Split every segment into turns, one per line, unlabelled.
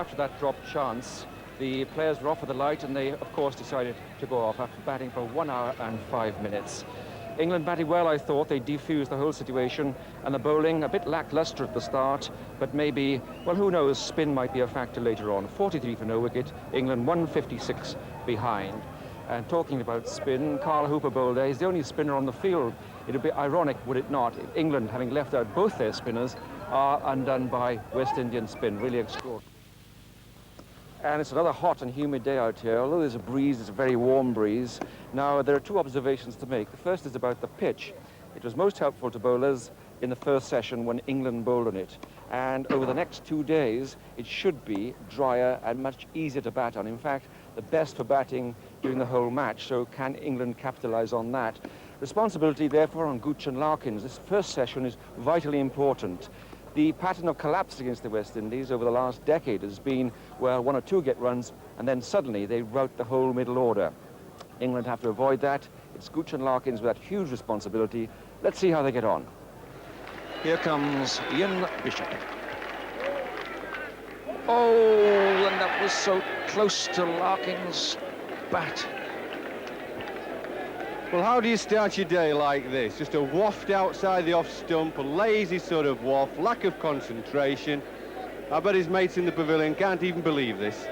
After that dropped chance, the players were off with the light, and they, of course, decided to go off after batting for 1 hour and 5 minutes. England batted well, I thought. They defused the whole situation, and the bowling a bit lacklustre at the start, but maybe, well, who knows, spin might be a factor later on. 43 for no wicket, England 156 behind. And talking about spin, Carl Hooper bowled there. He's the only spinner on the field. It would be ironic, would it not, if England, having left out both their spinners, are undone by West Indian spin. Really extraordinary. And it's another hot and humid day out here. Although there's a breeze, it's a very warm breeze. Now, there are two observations to make. The first is about the pitch. It was most helpful to bowlers in the first session when England bowled on it. And over the next 2 days, it should be drier and much easier to bat on. In fact, the best for batting during the whole match. So can England capitalise on that? Responsibility, therefore, on Gooch and Larkins. This first session is vitally important. The pattern of collapse against the West Indies over the last decade has been, well, 1 or 2 get runs, and then suddenly they rout the whole middle order. England have to avoid that. It's Gooch and Larkins with that huge responsibility. Let's see how they get on. Here comes Ian Bishop. Oh, and that was so close to Larkins' bat.
Well, how do you start your day like this? Just a waft outside the off stump, a lazy sort of waft, lack of concentration. I bet his mates in the pavilion can't even believe this.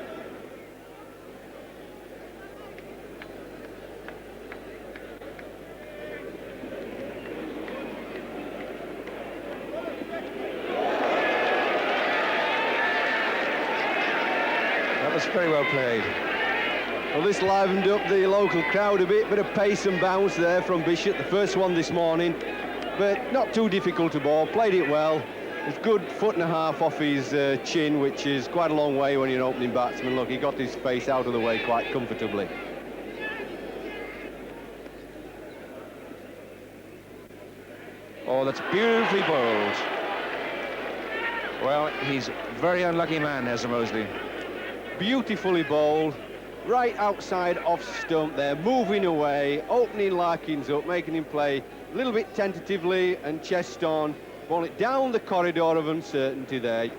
That was very well played.
Well, this livened up the local crowd a bit of pace and bounce there from Bishop, the first one this morning, but not too difficult to bowl, played it well. It's good 1.5 foot off his chin, which is quite a long way when you're an opening batsman. Look, he got his face out of the way quite comfortably.
Oh, that's beautifully bowled. Well, he's a very unlucky man, Ezra Mosley.
Beautifully bowled. Right outside off stump there, moving away, opening Larkins up, making him play a little bit tentatively and chest on, ball it down the corridor of uncertainty there.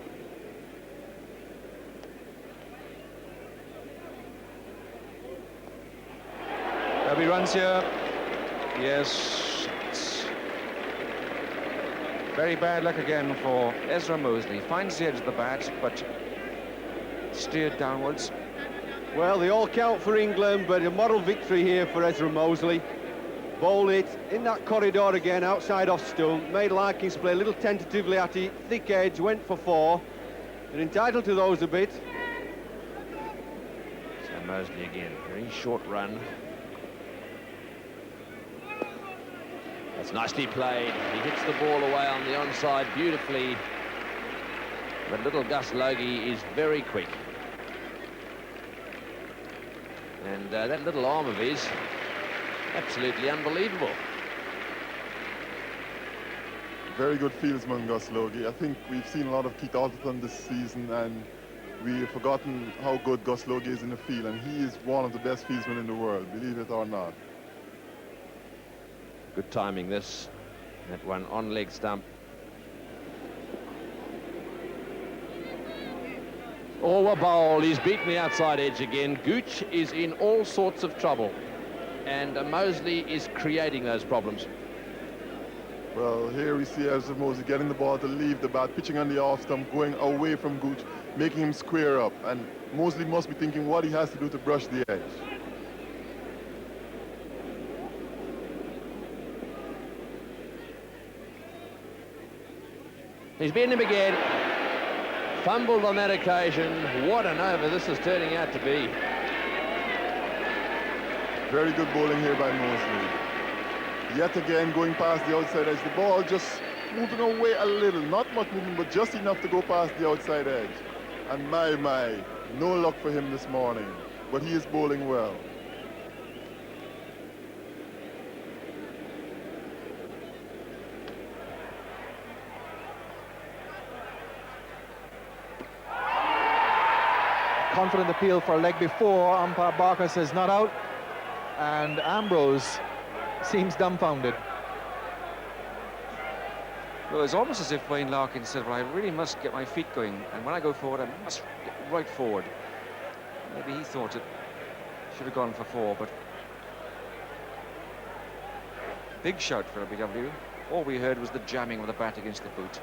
There'll be runs here. Yes, it's very bad luck again for Ezra Mosley. Finds the edge of the bat, but steered downwards.
Well, they all count for England, but a model victory here for Ezra Mosley. Bowled it in that corridor again, outside off stump, made Larkins play a little tentatively at it, thick edge, went for 4. They're entitled to those a bit.
So Mosley again, very short run.
That's nicely played. He hits the ball away on the onside beautifully. But little Gus Logie is very quick. And that little arm of his, absolutely unbelievable.
Very good fieldsman, Gus Logie. I think we've seen a lot of Keith Alderton this season, and we've forgotten how good Gus Logie is in the field, and he is one of the best fieldsmen in the world, believe it or not.
Good timing this. That one on leg stump. Oh, a bowl. He's beaten the outside edge again. Gooch is in all sorts of trouble. And Mosley is creating those problems.
Well, here we see Ezra Mosley getting the ball to leave the bat, pitching on the off stump, going away from Gooch, making him square up. And Mosley must be thinking what he has to do to brush the edge.
He's beaten him again. Fumbled on that occasion. What an over this is turning out to be.
Very good bowling here by Mosley. Yet again going past the outside edge. The ball just moving away a little. Not much movement, but just enough to go past the outside edge. And my, no luck for him this morning. But he is bowling well.
Confident appeal for a leg before. Umpire Barker says not out, and Ambrose seems dumbfounded.
Well, it was almost as if Wayne Larkins said, well, I really must get my feet going, and when I go forward, I must get right forward. Maybe he thought it should have gone for 4, but big shout for LBW. All we heard was the jamming of the bat against the boot.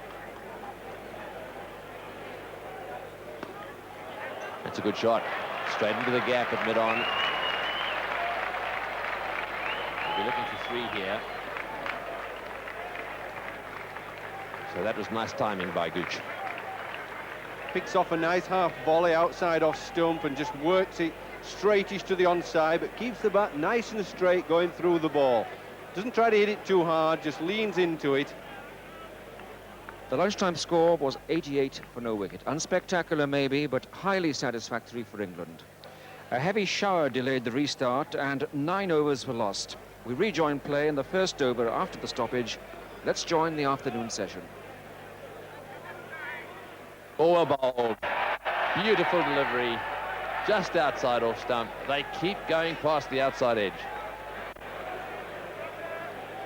That's a good shot. Straight into the gap at mid-on. We'll be looking for 3 here. So that was nice timing by Gooch.
Picks off a nice half volley outside off stump and just works it straightish to the onside, but keeps the bat nice and straight going through the ball. Doesn't try to hit it too hard, just leans into it.
The lunchtime score was 88 for no wicket. Unspectacular maybe, but highly satisfactory for England. A heavy shower delayed the restart and 9 overs were lost. We rejoin play in the first over after the stoppage. Let's join the afternoon session.
Well bowled. Beautiful delivery. Just outside off stump. They keep going past the outside edge.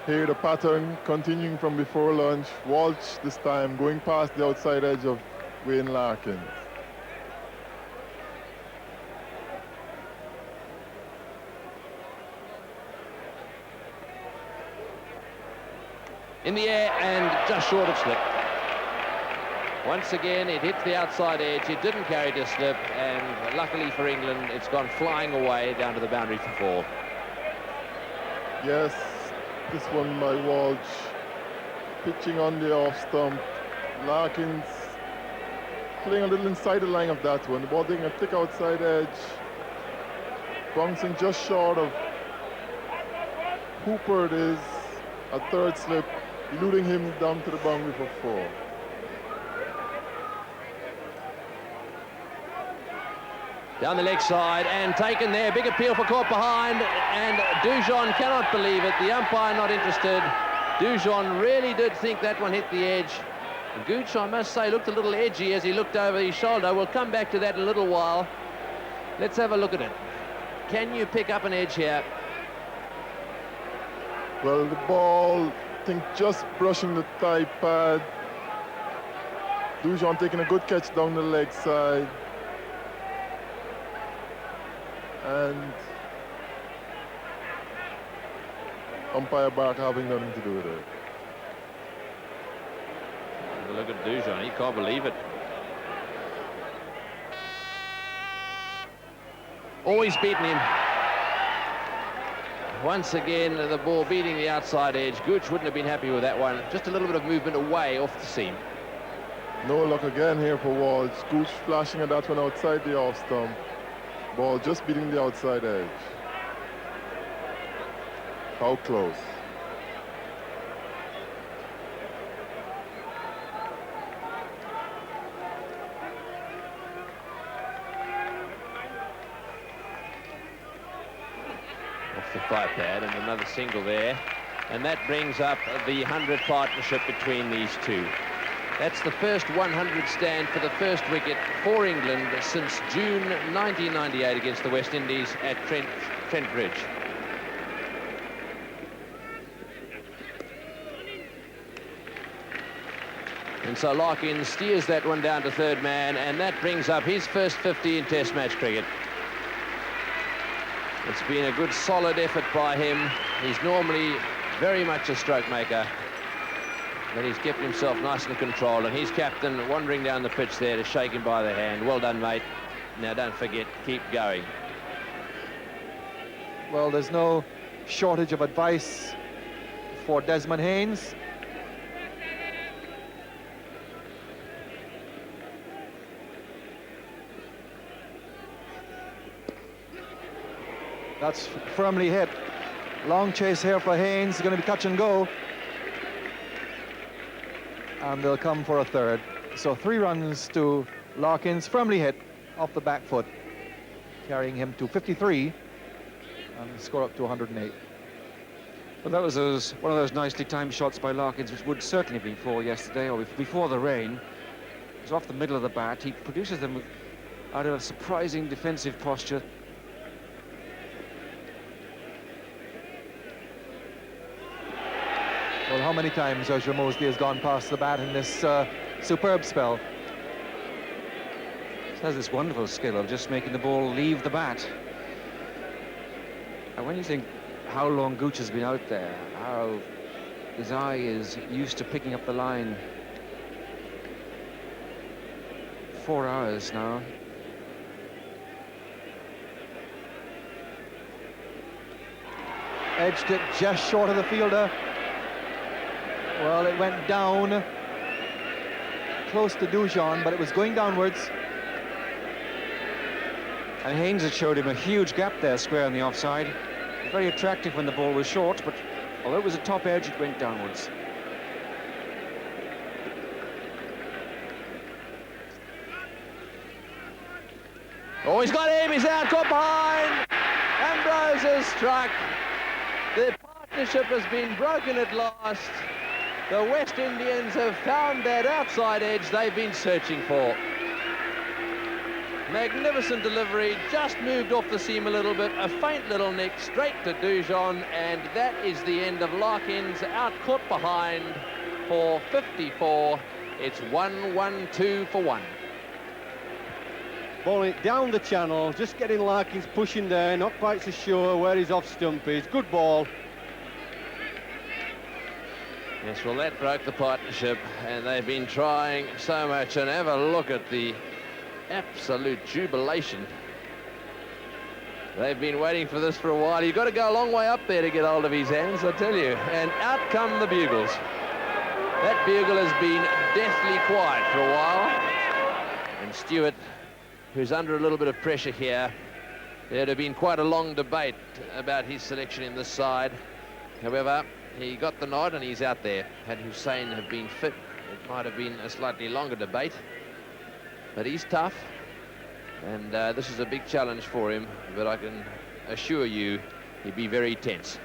Here the pattern continuing from before lunch. Walsh this time going past the outside edge of Wayne Larkins.
In the air and just short of slip. Once again, it hits the outside edge. It didn't carry to slip, and luckily for England, it's gone flying away down to the boundary for 4.
Yes, this one by Walsh. Pitching on the off stump. Larkins playing a little inside the line of that one. The ball taking a thick outside edge. Bouncing just short of Hooper it is. A 3rd slip, eluding him down to the boundary for 4.
Down the leg side and taken there. Big appeal for caught behind, and Dujon cannot believe it. The umpire not interested. Dujon really did think that one hit the edge. Gooch, I must say, looked a little edgy as he looked over his shoulder. We'll come back to that in a little while. Let's have a look at it. Can you pick up an edge here?
Well, the ball, I think, just brushing the thigh pad. Dujon taking a good catch down the leg side. And umpire Barker having nothing to do with it.
Look at Dujon, he can't believe it. Always beaten him. Once again, the ball beating the outside edge. Gooch wouldn't have been happy with that one. Just a little bit of movement away off the seam.
No luck again here for Walsh. Gooch flashing at that one outside the off stump. Ball just beating the outside edge. How close?
Off the thigh pad, and another single there. And that brings up the 100 partnership between these two. That's the first 100 stand for the first wicket for England since June 1998 against the West Indies at Trent Bridge. And so Larkins steers that one down to 3rd man, and that brings up his first 50 in Test match cricket. It's been a good solid effort by him. He's normally very much a stroke maker, but he's kept himself nice and controlled, and his captain wandering down the pitch there to shake him by the hand. Well done, mate. Now don't forget, keep going.
Well, there's no shortage of advice for Desmond Haynes. That's firmly hit. Long chase here for Haynes. Going to be touch and go. And they'll come for a 3rd. So 3 runs to Larkins, firmly hit off the back foot, carrying him to 53 and score up to 108.
Well, that was one of those nicely timed shots by Larkins, which would certainly have been 4 yesterday, or before the rain. It was off the middle of the bat. He produces them out of a surprising defensive posture.
Well, how many times Joshua Mosley has gone past the bat in this superb spell?
He has this wonderful skill of just making the ball leave the bat. And when you think how long Gooch has been out there, how his eye is used to picking up the line. 4 hours now.
Edged it just short of the fielder. Well, it went down close to Dujon, but it was going downwards.
And Haynes had showed him a huge gap there, square on the offside. Very attractive when the ball was short, but although it was a top edge, it went downwards.
Oh, he's got him, he's out, caught behind. Ambrose has struck. The partnership has been broken at last. The West Indians have found that outside edge they've been searching for. Magnificent delivery, just moved off the seam a little bit, a faint little nick straight to Dujon, and that is the end of Larkins, out caught behind for 54. It's 1-1-2 for 1.
Bowling it down the channel, just getting Larkins pushing there, not quite so sure where his off stump is. Good ball.
Yes, well, that broke the partnership, and they've been trying so much, and have a look at the absolute jubilation. They've been waiting for this for a while. You've got to go a long way up there to get hold of his hands, I tell you. And out come the bugles. That bugle has been deathly quiet for a while. And Stewart, who's under a little bit of pressure here, there'd have been quite a long debate about his selection in this side. However, he got the nod and he's out there. Had Hussain have been fit, it might have been a slightly longer debate. But he's tough, and this is a big challenge for him, but I can assure you he'd be very tense.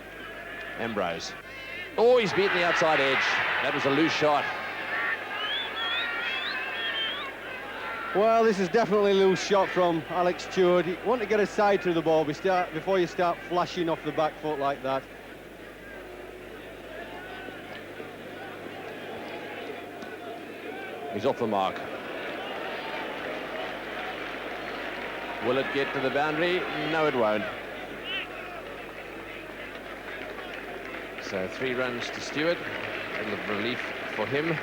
Ambrose. Oh, he's beaten the outside edge. That was a loose shot.
Well, this is definitely a loose shot from Alex Stewart. You want to get a side to the ball before you start flashing off the back foot like that.
He's off the mark. Will it get to the boundary? No, it won't. So 3 runs to Stewart. A little relief for him.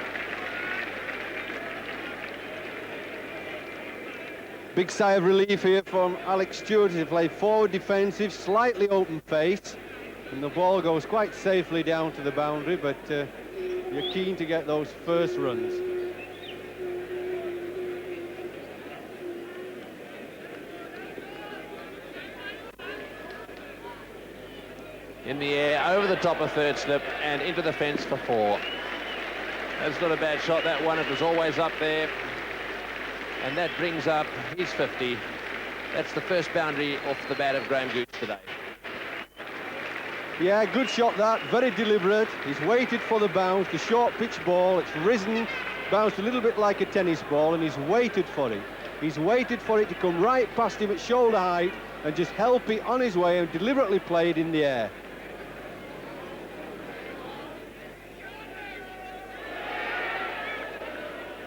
Big sigh of relief here from Alex Stewart. He played forward defensive, slightly open face, and the ball goes quite safely down to the boundary, but you're keen to get those first runs.
In the air, over the top of third slip, and into the fence for 4. That's not a bad shot, that one. It was always up there. And that brings up his 50. That's the first boundary off the bat of Graham Gooch today.
Yeah, good shot that, very deliberate. He's waited for the bounce, the short pitch ball. It's risen, bounced a little bit like a tennis ball, and he's waited for it. He's waited for it to come right past him at shoulder height and just help it on his way and deliberately play it in the air.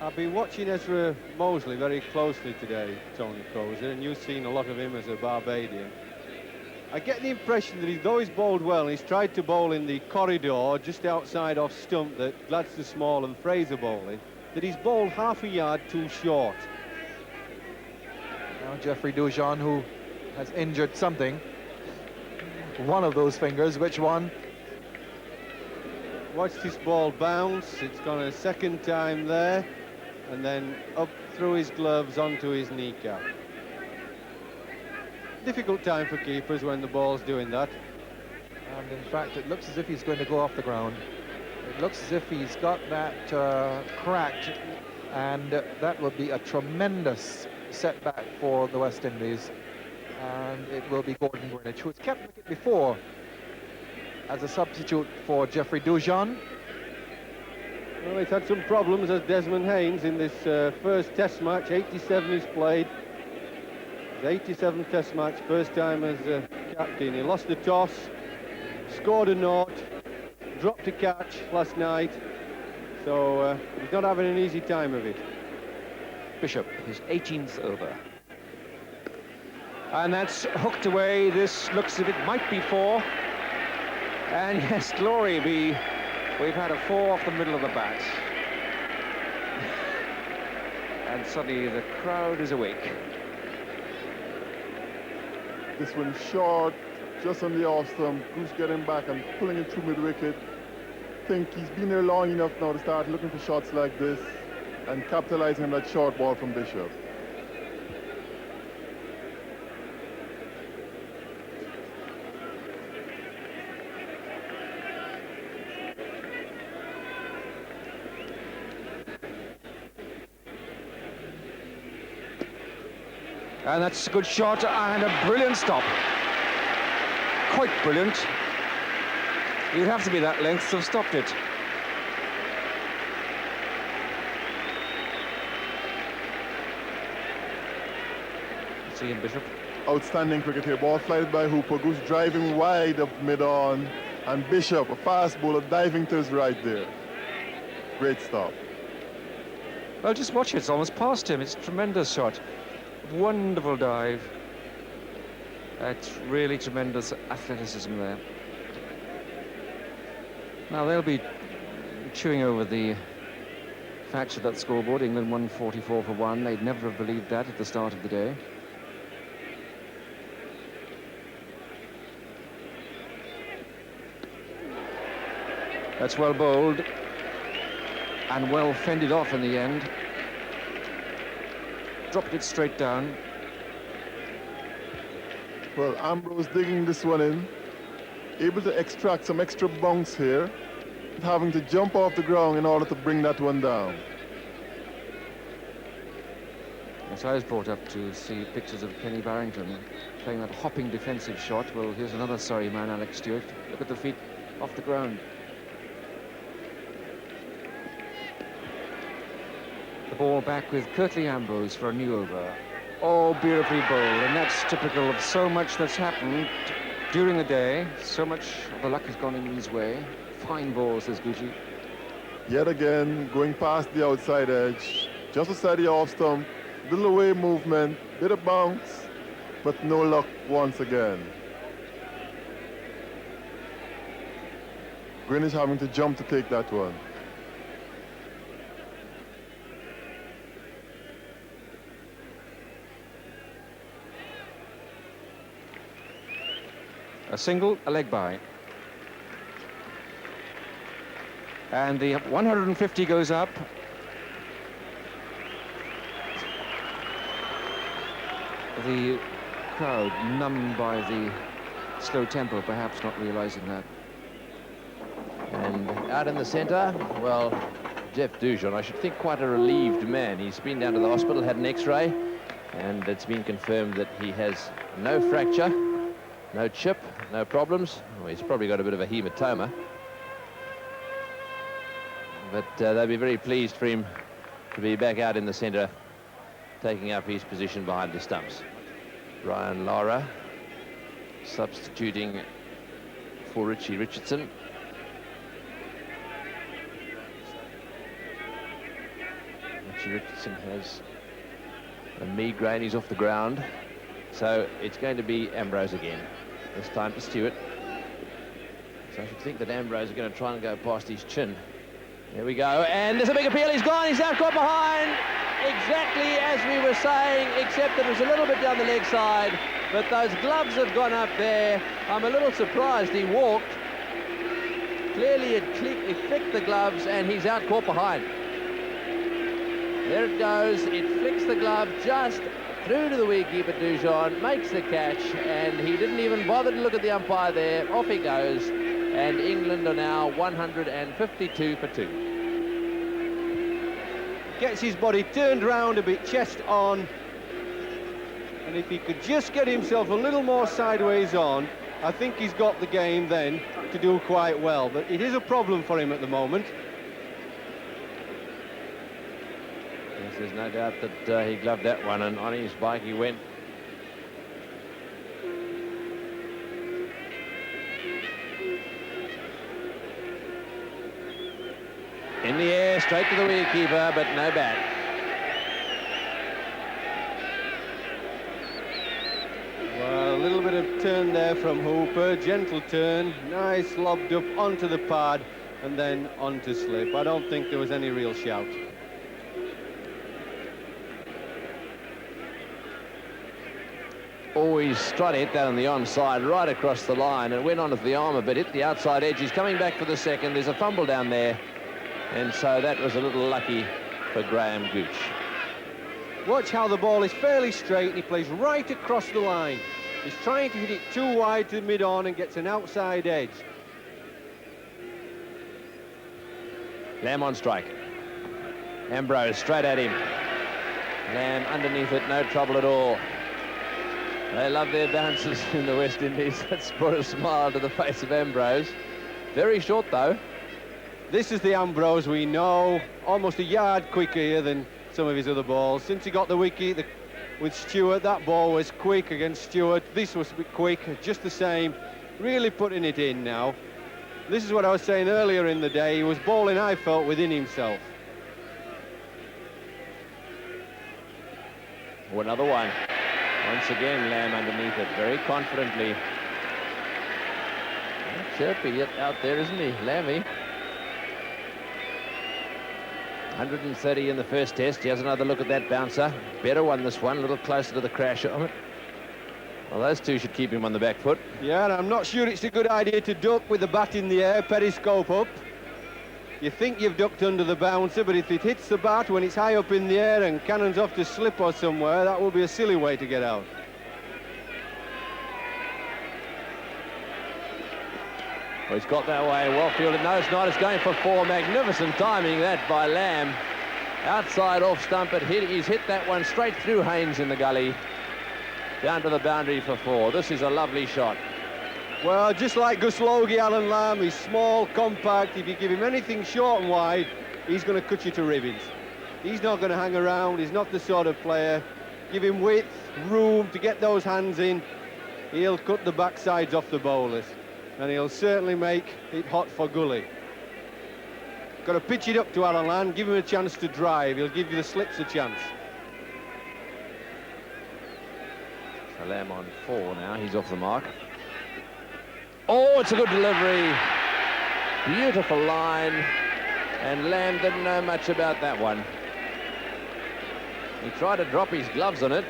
I've been watching Ezra Mosley very closely today, Tony Crozer, and you've seen a lot of him as a Barbadian. I get the impression that though he's bowled well, and he's tried to bowl in the corridor just outside off stump that Gladstone Small and Fraser bowling, that he's bowled half a yard too short.
Now Jeffrey Dujon, who has injured something, one of those fingers. Which one?
Watched this ball bounce. It's gone a second time there, and then up through his gloves onto his kneecap. Difficult time for keepers when the ball's doing that.
And in fact, it looks as if he's going to go off the ground. It looks as if he's got that cracked, and that would be a tremendous setback for the West Indies. And it will be Gordon Greenwich, who's kept wicket before as a substitute for Jeffrey Dujon.
Well, he's had some problems as Desmond Haynes in this first test match. 87 he's played. His 87th test match, first time as captain. He lost the toss, scored a nought, dropped a catch last night, so he's not having an easy time of it.
Bishop, his 18th over. And that's hooked away. This looks as if it might be 4. And yes, glory be, we've had a 4 off the middle of the bat. And suddenly the crowd is awake.
This one short, just on the off stump. Gooch getting back and pulling it through mid-wicket. Think he's been there long enough now to start looking for shots like this and capitalizing on that short ball from Bishop.
And that's a good shot and a brilliant stop. Quite brilliant. You'd have to be that length to have stopped it. See him, Bishop.
Outstanding cricket here. Ball flighted by Hooper. Gooch driving wide of mid-on. And Bishop, a fast bowler, diving to his right there. Great stop.
Well, just watch it. It's almost past him. It's a tremendous shot. Wonderful dive. That's really tremendous athleticism there. Now they'll be chewing over the facts of that scoreboard. England won 44 for 1. They'd never have believed that at the start of the day. That's well bowled and well fended off in the end. Dropped it straight down.
Well, Ambrose digging this one in, able to extract some extra bounce here, having to jump off the ground in order to bring that one down.
Yes, I was brought up to see pictures of Kenny Barrington playing that hopping defensive shot. Well, here's another sorry man, Alex Stewart. Look at the feet off the ground. The ball back with Curtly Ambrose for a new over. Oh, beautifully bowled, and that's typical of so much that's happened during the day. So much of the luck has gone England's way. Fine ball, says Gucci.
Yet again, going past the outside edge, just beside the off stump, little away movement, bit of bounce, but no luck once again. Greenwich having to jump to take that one.
A single, a leg by. And the 150 goes up. The crowd, numbed by the slow tempo, perhaps not realizing that.
And out in the centre, well, Jeff Dujon, I should think quite a relieved man. He's been down to the hospital, had an X-ray, and it's been confirmed that he has no fracture, no chip, no problems. Well, he's probably got a bit of a hematoma. But they'll be very pleased for him to be back out in the centre, taking up his position behind the stumps. Ryan Lara substituting for Richie Richardson. Richie Richardson has a migraine, he's off the ground. So it's going to be Ambrose again. This time to Stewart. So I should think that Ambrose is going to try and go past his chin. There we go, and there's a big appeal, he's gone, he's out caught behind. Exactly as we were saying, except that it was a little bit down the leg side, but those gloves have gone up there. I'm a little surprised he walked. Clearly it flicked the gloves and he's out caught behind. There it goes, it flicks the glove just through to the wicketkeeper. Dujon makes the catch, and he didn't even bother to look at the umpire there. Off he goes, and England are now 152 for 2.
Gets his body turned round a bit, chest on, and if he could just get himself a little more sideways on, I think he's got the game then to do quite well, but it is a problem for him at the moment.
Yes, there's no doubt that he gloved that one, and on his bike he went. In the air, straight to the wicketkeeper, but no bat.
Well, a little bit of turn there from Hooper, gentle turn, nice lobbed up onto the pad and then onto slip. I don't think there was any real shout.
Always tried to hit that on the onside, right across the line. It went onto the arm a bit, hit the outside edge. He's coming back for the second. There's a fumble down there. And so that was a little lucky for Graham Gooch.
Watch how the ball is fairly straight and he plays right across the line. He's trying to hit it too wide to mid-on and gets an outside edge.
Lamb on strike. Ambrose straight at him. Lamb underneath it, no trouble at all. They love their bounces in the West Indies. That's brought a smile to the face of Ambrose. Very short, though.
This is the Ambrose we know, almost a yard quicker here than some of his other balls. Since he got the wicket with Stewart, that ball was quick against Stewart. This was quick, just the same. Really putting it in now. This is what I was saying earlier in the day. He was bowling, I felt, within himself.
Oh, another one. Once again, Lamb underneath it, very confidently. Chirpy out there, isn't he, Lammy? 130 in the first test. He has another look at that bouncer. Better one, this one, a little closer to the crash of it. Well, those two should keep him on the back foot.
Yeah, and I'm not sure it's a good idea to duck with the bat in the air, periscope up. You think you've ducked under the bouncer, but if it hits the bat when it's high up in the air and cannons off to slip or somewhere, that will be a silly way to get out.
Well, he's got that way, well fielded. No, it's not. It's going for four. Magnificent timing that by Lamb. Outside off stump, he's hit that one straight through Haynes in the gully. Down to the boundary for four. This is a lovely shot.
Well, just like Gus Logie, Alan Lamb, he's small, compact. If you give him anything short and wide, he's going to cut you to ribbons. He's not going to hang around. He's not the sort of player. Give him width, room to get those hands in. He'll cut the backsides off the bowlers. And he'll certainly make it hot for Gully. Got to pitch it up to Alan Lamb, give him a chance to drive. He'll give you the slips a chance.
So Lamb on four now. He's off the mark. Oh, it's a good delivery. Beautiful line. And Lamb didn't know much about that one. He tried to drop his gloves on it.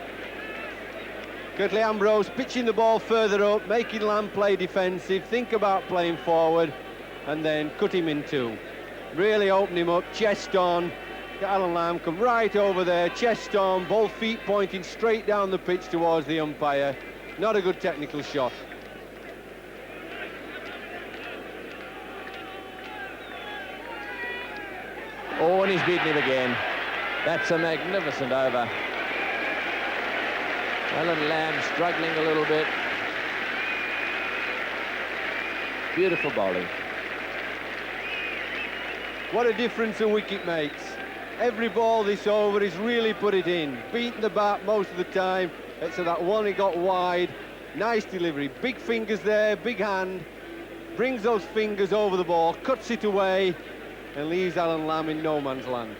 Curtly Ambrose pitching the ball further up, making Lamb play defensive, think about playing forward, and then cut him in two. Really open him up, chest on. Alan Lamb come right over there, chest on, both feet pointing straight down the pitch towards the umpire. Not a good technical shot.
Oh, and he's beaten him again. That's a magnificent over. Alan Lamb struggling a little bit. Beautiful bowling.
What a difference a wicket makes. Every ball this over, he's really put it in. Beaten the bat most of the time. So that one he got wide. Nice delivery. Big fingers there, big hand. Brings those fingers over the ball, cuts it away, and leaves Alan Lamb in no man's land.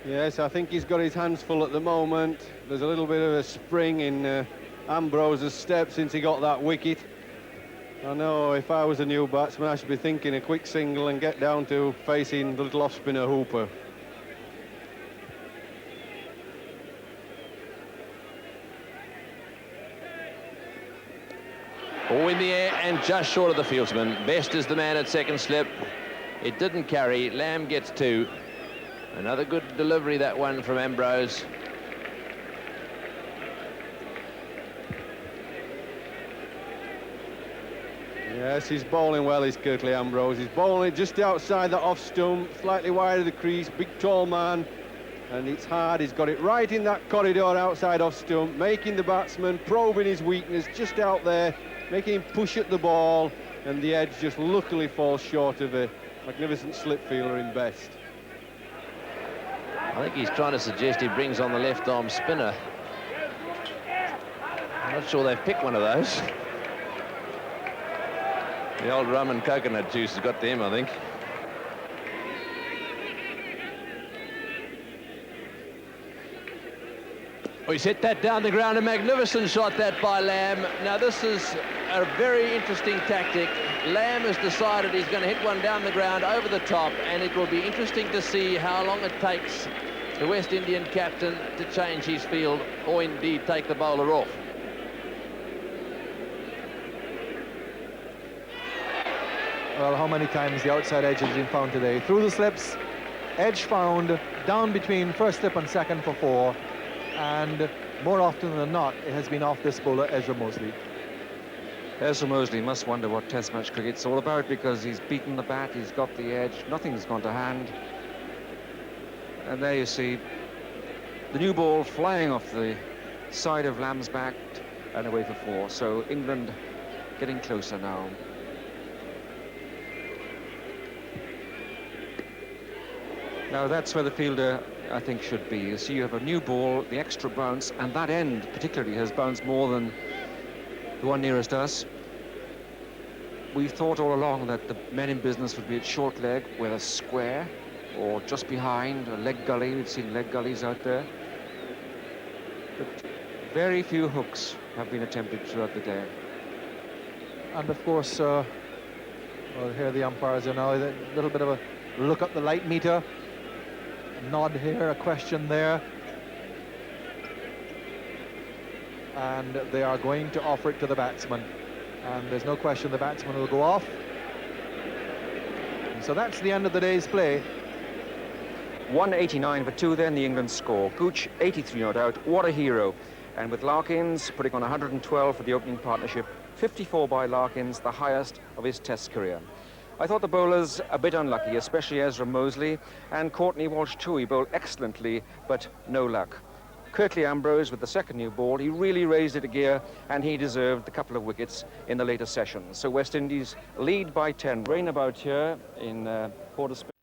Yes, I think he's got his hands full at the moment. There's a little bit of a spring in Ambrose's step since he got that wicket. I know if I was a new batsman, I should be thinking a quick single and get down to facing the little off-spinner Hooper.
Oh, in the air and just short of the fieldsman. Best is the man at second slip. It didn't carry. Lamb gets two. Another good delivery, that one from Ambrose.
Yes, he's bowling well, he's Curtly Ambrose. He's bowling just outside the off stump, slightly wide of the crease, big tall man, and it's hard. He's got it right in that corridor outside off stump, making the batsman, probing his weakness just out there, making him push at the ball, and the edge just luckily falls short of a magnificent slip fielder in best.
I think he's trying to suggest he brings on the left arm spinner. I'm not sure they've picked one of those. The old rum and coconut juice has got to him, I think. We set that down the ground. A magnificent shot that by Lamb. Now this is a very interesting tactic. Lamb has decided he's going to hit one down the ground over the top, and it will be interesting to see how long it takes the West Indian captain to change his field or indeed take the bowler off.
Well, how many times the outside edge has been found today? Through the slips, edge found, down between first slip and second for 4. And more often than not, it has been off this bowler, Ezra Mosley.
Ezra Mosley must wonder what Test match cricket's all about, because he's beaten the bat, he's got the edge, nothing's gone to hand. And there you see the new ball flying off the side of Lamb's back and away for 4. So England getting closer now. Now that's where the fielder, I think, should be. You see, you have a new ball, the extra bounce, and that end particularly has bounced more than the one nearest us. We thought all along that the men in business would be at short leg with a square or just behind a leg gully. We've seen leg gullies out there. But very few hooks have been attempted throughout the day.
And of course, well, here the umpires are now, a little bit of a look up the light meter. A nod here, a question there. And they are going to offer it to the batsman. And there's no question the batsman will go off. And so that's the end of the day's play.
189 for 2 then, the England score. Gooch, 83 not out. What a hero. And with Larkins putting on 112 for the opening partnership, 54 by Larkins, the highest of his Test career. I thought the bowlers a bit unlucky, especially Ezra Mosley, and Courtney Walsh too. He bowled excellently, but no luck. Kirtley Ambrose with the second new ball, he really raised it a gear, and he deserved a couple of wickets in the later sessions. So West Indies lead by 10. Rain about here in Port of Spain.